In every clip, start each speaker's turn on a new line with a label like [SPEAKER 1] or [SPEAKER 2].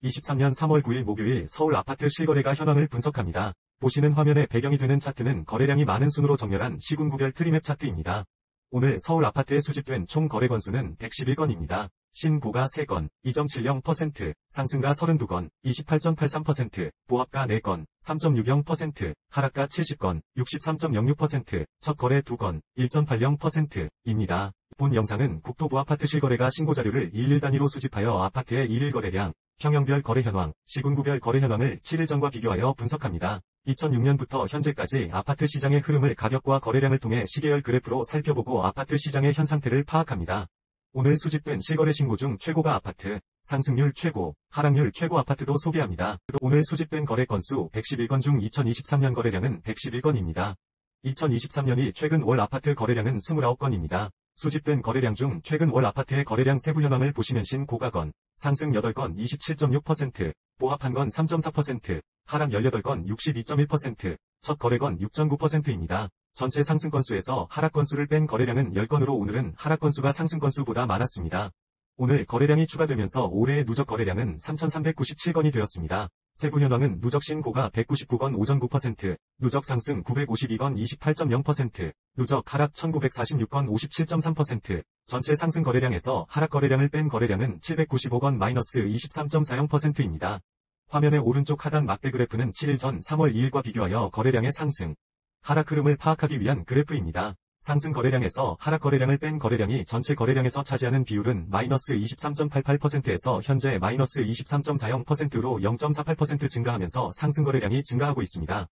[SPEAKER 1] 2023년 3월 9일 목요일 서울 아파트 실거래가 현황을 분석합니다. 보시는 화면에 배경이 되는 차트는 거래량이 많은 순으로 정렬한 시군구별 트리맵 차트입니다. 오늘 서울 아파트에 수집된 총 거래 건수는 111건입니다. 신고가 3건, 2.70%, 상승가 32건, 28.83%, 보합가 4건, 3.60%, 하락가 70건, 63.06%, 첫 거래 2건, 1.80%입니다. 본 영상은 국토부 아파트 실거래가 신고자료를 일일 단위로 수집하여 아파트의 일일 거래량, 평형별 거래 현황, 시군구별 거래 현황을 7일 전과 비교하여 분석합니다. 2006년부터 현재까지 아파트 시장의 흐름을 가격과 거래량을 통해 시계열 그래프로 살펴보고 아파트 시장의 현 상태를 파악합니다. 오늘 수집된 실거래 신고 중 최고가 아파트, 상승률 최고, 하락률 최고 아파트도 소개합니다. 오늘 수집된 거래 건수 111건 중 2023년 거래량은 111건입니다. 2023년이 최근 월 아파트 거래량은 29건입니다. 수집된 거래량 중 최근 월 아파트의 거래량 세부 현황을 보시면 신고가건, 상승 8건 27.6%, 보합 1건 3.4%, 하락 18건 62.1%, 첫 거래건 6.9%입니다. 전체 상승 건수에서 하락 건수를 뺀 거래량은 10건으로 오늘은 하락 건수가 상승 건수보다 많았습니다. 오늘 거래량이 추가되면서 올해의 누적 거래량은 3,397건이 되었습니다. 세부 현황은 누적 신고가 199건 5.9%, 누적 상승 952건 28.0%, 누적 하락 1,946건 57.3%, 전체 상승 거래량에서 하락 거래량을 뺀 거래량은 795건 마이너스 23.40%입니다. 화면의 오른쪽 하단 막대 그래프는 7일 전 3월 2일과 비교하여 거래량의 상승, 하락 흐름을 파악하기 위한 그래프입니다. 상승 거래량에서 하락 거래량을 뺀 거래량이 전체 거래량에서 차지하는 비율은 마이너스 23.88%에서 현재 마이너스 23.40%로 0.48% 증가하면서 상승 거래량이 증가하고 있습니다.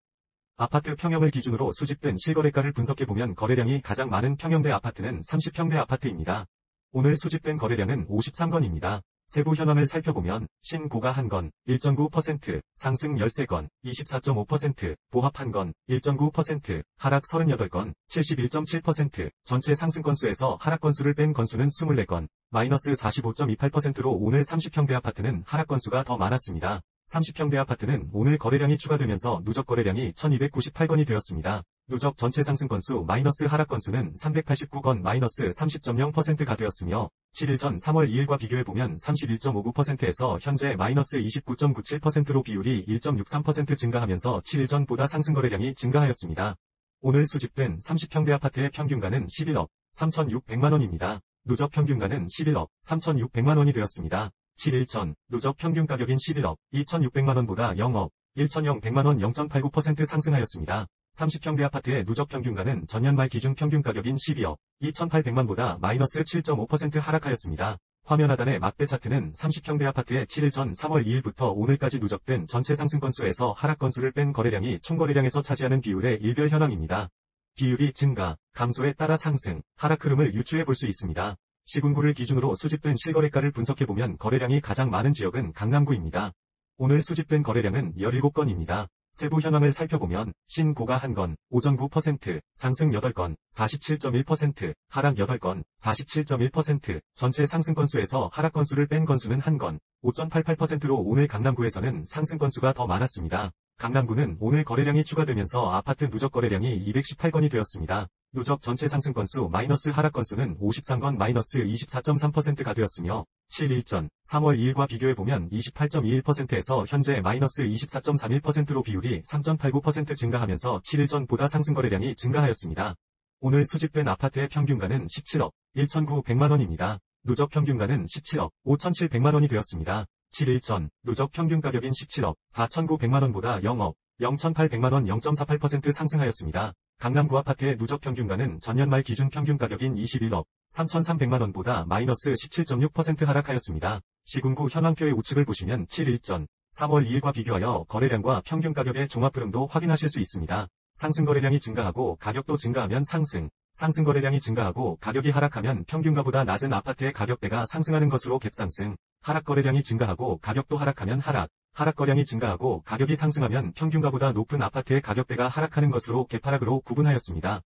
[SPEAKER 1] 아파트 평형을 기준으로 수집된 실거래가를 분석해보면 거래량이 가장 많은 평형대 아파트는 30평대 아파트입니다. 오늘 수집된 거래량은 53건입니다. 세부 현황을 살펴보면 신고가 1건, 1.9%, 상승 13건, 24.5%, 보합 1건, 1.9%, 하락 38건, 71.7%, 전체 상승 건수에서 하락 건수를 뺀 건수는 24건, 마이너스 45.28%로 오늘 30평대 아파트는 하락 건수가 더 많았습니다. 30평대 아파트는 오늘 거래량이 추가되면서 누적 거래량이 1298건이 되었습니다. 누적 전체 상승 건수 마이너스 하락 건수는 389건 마이너스 30.0%가 되었으며 7일 전 3월 2일과 비교해보면 31.59%에서 현재 마이너스 29.97%로 비율이 1.63% 증가하면서 7일 전보다 상승 거래량이 증가하였습니다. 오늘 수집된 30평대 아파트의 평균가는 11억 3,600만원입니다. 누적 평균가는 11억 3,600만원이 되었습니다. 7일 전 누적 평균 가격인 11억 2,600만원보다 0억 1,100만원 0.89% 상승하였습니다. 30평대 아파트의 누적 평균가는 전년 말 기준 평균 가격인 12억 2,800만보다 마이너스 7.5% 하락하였습니다. 화면 하단의 막대 차트는 30평대 아파트의 7일 전 3월 2일부터 오늘까지 누적된 전체 상승 건수에서 하락 건수를 뺀 거래량이 총 거래량에서 차지하는 비율의 일별 현황입니다. 비율이 증가, 감소에 따라 상승, 하락 흐름을 유추해 볼 수 있습니다. 시군구를 기준으로 수집된 실거래가를 분석해보면 거래량이 가장 많은 지역은 강남구입니다. 오늘 수집된 거래량은 17건입니다. 세부 현황을 살펴보면 신고가 1건, 5.9%, 상승 8건, 47.1%, 하락 8건, 47.1%, 전체 상승 건수에서 하락 건수를 뺀 건수는 1건, 5.88%로 오늘 강남구에서는 상승 건수가 더 많았습니다. 강남구는 오늘 거래량이 추가되면서 아파트 누적 거래량이 218건이 되었습니다. 누적 전체 상승 건수 마이너스 하락 건수는 53건 마이너스 24.3%가 되었으며 7일 전 3월 2일과 비교해보면 28.21%에서 현재 마이너스 24.31%로 비율이 3.89% 증가하면서 7일 전보다 상승 거래량이 증가하였습니다. 오늘 수집된 아파트의 평균가는 17억 1,900만원입니다. 누적 평균가는 17억 5,700만원이 되었습니다. 7일 전 누적 평균 가격인 17억 4,900만원보다 0억 0,800만원 0.48% 상승하였습니다. 강남구 아파트의 누적 평균가는 전년 말 기준 평균 가격인 21억 3,300만원보다 마이너스 17.6% 하락하였습니다. 시군구 현황표의 우측을 보시면 7일 전 3월 2일과 비교하여 거래량과 평균 가격의 종합 흐름도 확인하실 수 있습니다. 상승 거래량이 증가하고 가격도 증가하면 상승, 상승 거래량이 증가하고 가격이 하락하면 평균가보다 낮은 아파트의 가격대가 상승하는 것으로 갭상승, 하락 거래량이 증가하고 가격도 하락하면 하락, 하락 거량이 증가하고 가격이 상승하면 평균가보다 높은 아파트의 가격대가 하락하는 것으로 갭하락으로 구분하였습니다.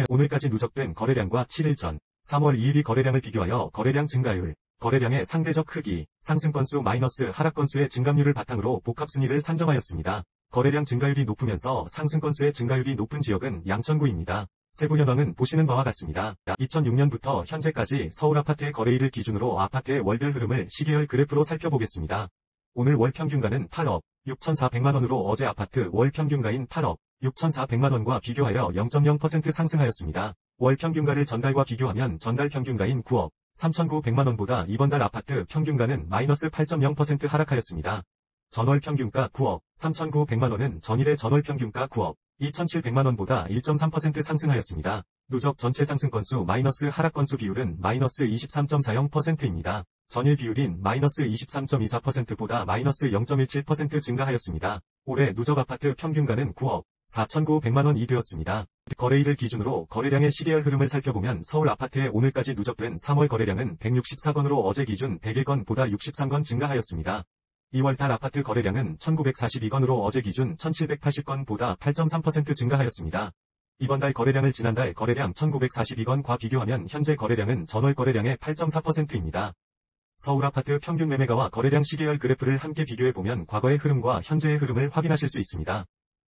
[SPEAKER 1] 오늘까지 누적된 거래량과 7일 전 3월 2일이 거래량을 비교하여 거래량 증가율, 거래량의 상대적 크기, 상승 건수 마이너스 하락 건수의 증감률을 바탕으로 복합 순위를 산정하였습니다. 거래량 증가율이 높으면서 상승 건수의 증가율이 높은 지역은 양천구입니다. 세부 현황은 보시는 바와 같습니다. 2006년부터 현재까지 서울 아파트의 거래일을 기준으로 아파트의 월별 흐름을 시계열 그래프로 살펴보겠습니다. 오늘 월 평균가는 8억 6,400만원으로 어제 아파트 월 평균가인 8억 6,400만원과 비교하여 0.0% 상승하였습니다. 월 평균가를 전달과 비교하면 전달 평균가인 9억 3,900만원보다 이번 달 아파트 평균가는 마이너스 8.0% 하락하였습니다. 전월 평균가 9억 3,900만원은 전일의 전월 평균가 9억 2,700만원보다 1.3% 상승하였습니다. 누적 전체 상승 건수 마이너스 하락 건수 비율은 마이너스 23.40%입니다. 전일 비율인 마이너스 23.24%보다 마이너스 0.17% 증가하였습니다. 올해 누적 아파트 평균가는 9억 4,900만원이 되었습니다. 거래일을 기준으로 거래량의 시계열 흐름을 살펴보면 서울 아파트의 오늘까지 누적된 3월 거래량은 164건으로 어제 기준 101건보다 63건 증가하였습니다. 2월달 아파트 거래량은 1,942건으로 어제 기준 1,780건보다 8.3% 증가하였습니다. 이번 달 거래량을 지난달 거래량 1,942건과 비교하면 현재 거래량은 전월 거래량의 8.4%입니다. 서울 아파트 평균 매매가와 거래량 시계열 그래프를 함께 비교해보면 과거의 흐름과 현재의 흐름을 확인하실 수 있습니다.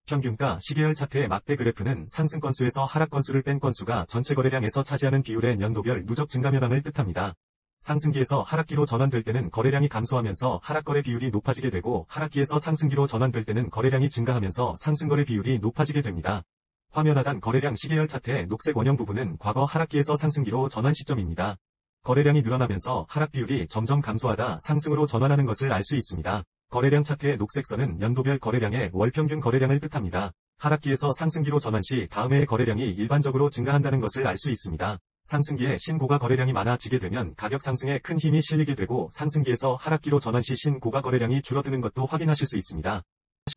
[SPEAKER 1] 평균가 시계열 차트의 막대 그래프는 상승 건수에서 하락 건수를 뺀 건수가 전체 거래량에서 차지하는 비율의 연도별 누적 증가 현황을 뜻합니다. 상승기에서 하락기로 전환될 때는 거래량이 감소하면서 하락거래 비율이 높아지게 되고 하락기에서 상승기로 전환될 때는 거래량이 증가하면서 상승거래 비율이 높아지게 됩니다. 화면 하단 거래량 시계열 차트의 녹색 원형 부분은 과거 하락기에서 상승기로 전환 시점입니다. 거래량이 늘어나면서 하락 비율이 점점 감소하다 상승으로 전환하는 것을 알 수 있습니다. 거래량 차트의 녹색 선은 연도별 거래량의 월평균 거래량을 뜻합니다. 하락기에서 상승기로 전환 시 다음 해의 거래량이 일반적으로 증가한다는 것을 알 수 있습니다. 상승기에 신고가 거래량이 많아지게 되면 가격 상승에 큰 힘이 실리게 되고 상승기에서 하락기로 전환 시 신고가 거래량이 줄어드는 것도 확인하실 수 있습니다.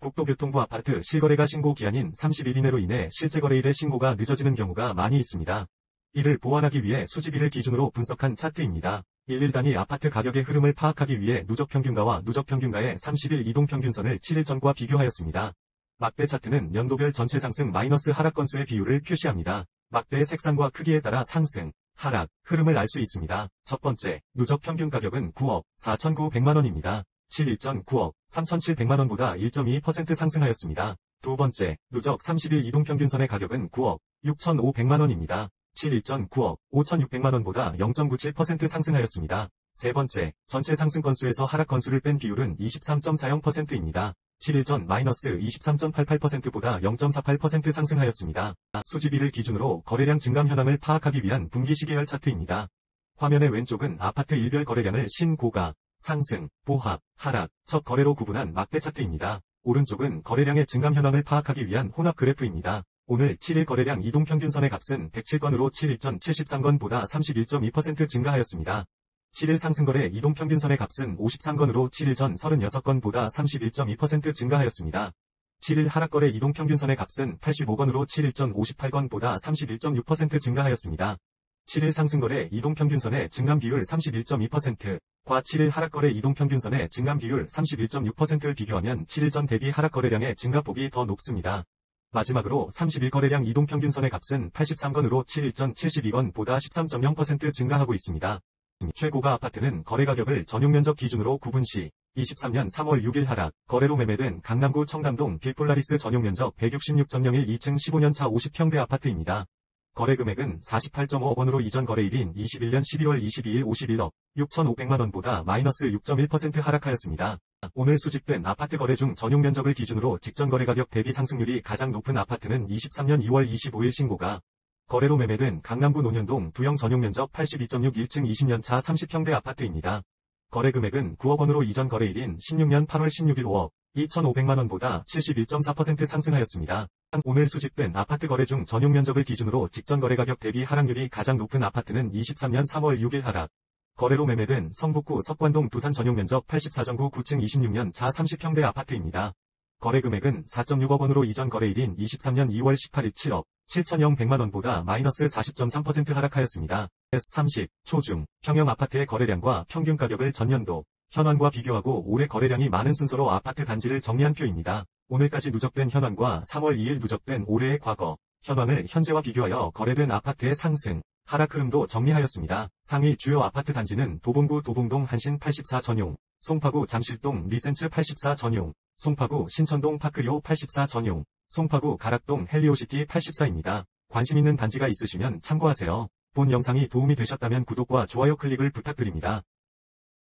[SPEAKER 1] 국토교통부 아파트 실거래가 신고 기한인 30일 이내로 인해 실제 거래일의 신고가 늦어지는 경우가 많이 있습니다. 이를 보완하기 위해 수집일을 기준으로 분석한 차트입니다. 1일 단위 아파트 가격의 흐름을 파악하기 위해 누적평균가와 누적평균가의 30일 이동평균선을 7일 전과 비교하였습니다. 막대 차트는 연도별 전체 상승 마이너스 하락 건수의 비율을 표시합니다. 막대의 색상과 크기에 따라 상승, 하락, 흐름을 알 수 있습니다. 첫 번째, 누적 평균 가격은 9억 4,900만원입니다. 7일 전 9억 3,700만원보다 1.2% 상승하였습니다. 두 번째, 누적 30일 이동평균선의 가격은 9억 6,500만원입니다. 7일 전 9억 5,600만원보다 0.97% 상승하였습니다. 세 번째, 전체 상승 건수에서 하락 건수를 뺀 비율은 23.40%입니다. 7일 전 마이너스 23.88%보다 0.48% 상승하였습니다. 수집일을 기준으로 거래량 증감 현황을 파악하기 위한 분기 시계열 차트입니다. 화면의 왼쪽은 아파트 일별 거래량을 신고가, 상승, 보합, 하락, 첫 거래로 구분한 막대 차트입니다. 오른쪽은 거래량의 증감 현황을 파악하기 위한 혼합 그래프입니다. 오늘 7일 거래량 이동평균선의 값은 107건으로 7일 전 73건보다 31.2% 증가하였습니다. 7일 상승거래 이동평균선의 값은 53건으로 7일 전 36건보다 31.2% 증가하였습니다. 7일 하락거래 이동평균선의 값은 85건으로 7일 전 58건보다 31.6% 증가하였습니다. 7일 상승거래 이동평균선의 증감 비율 31.2%과 7일 하락거래 이동평균선의 증감 비율 31.6%를 비교하면 7일 전 대비 하락거래량의 증가폭이 더 높습니다. 마지막으로 30일 거래량 이동평균선의 값은 83건으로 7일 전 72건보다 13.0% 증가하고 있습니다. 최고가 아파트는 거래가격을 전용면적 기준으로 구분 시 23년 3월 6일 하락, 거래로 매매된 강남구 청담동 빌폴라리스 전용면적 166.01 2층 15년차 50평대 아파트입니다. 거래금액은 48.5억 원으로 이전 거래일인 21년 12월 22일 51억 6,500만원보다 마이너스 6.1% 하락하였습니다. 오늘 수집된 아파트 거래 중 전용면적을 기준으로 직전 거래가격 대비 상승률이 가장 높은 아파트는 23년 2월 25일 신고가, 거래로 매매된 강남구 논현동 두영 전용면적 82.6 1층 20년차 30평대 아파트입니다. 거래금액은 9억 원으로 이전 거래일인 16년 8월 16일 5억 2,500만원보다 71.4% 상승하였습니다. 오늘 수집된 아파트 거래 중 전용면적을 기준으로 직전 거래가격 대비 하락률이 가장 높은 아파트는 23년 3월 6일 하락, 거래로 매매된 성북구 석관동 두산 전용면적 84.9 9층 26년차 30평대 아파트입니다. 거래금액은 4.6억 원으로 이전 거래일인 23년 2월 18일 7억 7,100만원보다 마이너스 40.3% 하락하였습니다. 30, 초중, 평형 아파트의 거래량과 평균 가격을 전년도, 현황과 비교하고 올해 거래량이 많은 순서로 아파트 단지를 정리한 표입니다. 오늘까지 누적된 현황과 3월 2일 누적된 올해의 과거, 현황을 현재와 비교하여 거래된 아파트의 상승, 하락 흐름도 정리하였습니다. 상위 주요 아파트 단지는 도봉구 도봉동 한신 84 전용, 송파구 잠실동 리센츠 84 전용, 송파구 신천동 파크리오 84 전용, 송파구 가락동 헬리오시티 84입니다. 관심 있는 단지가 있으시면 참고하세요. 본 영상이 도움이 되셨다면 구독과 좋아요 클릭을 부탁드립니다.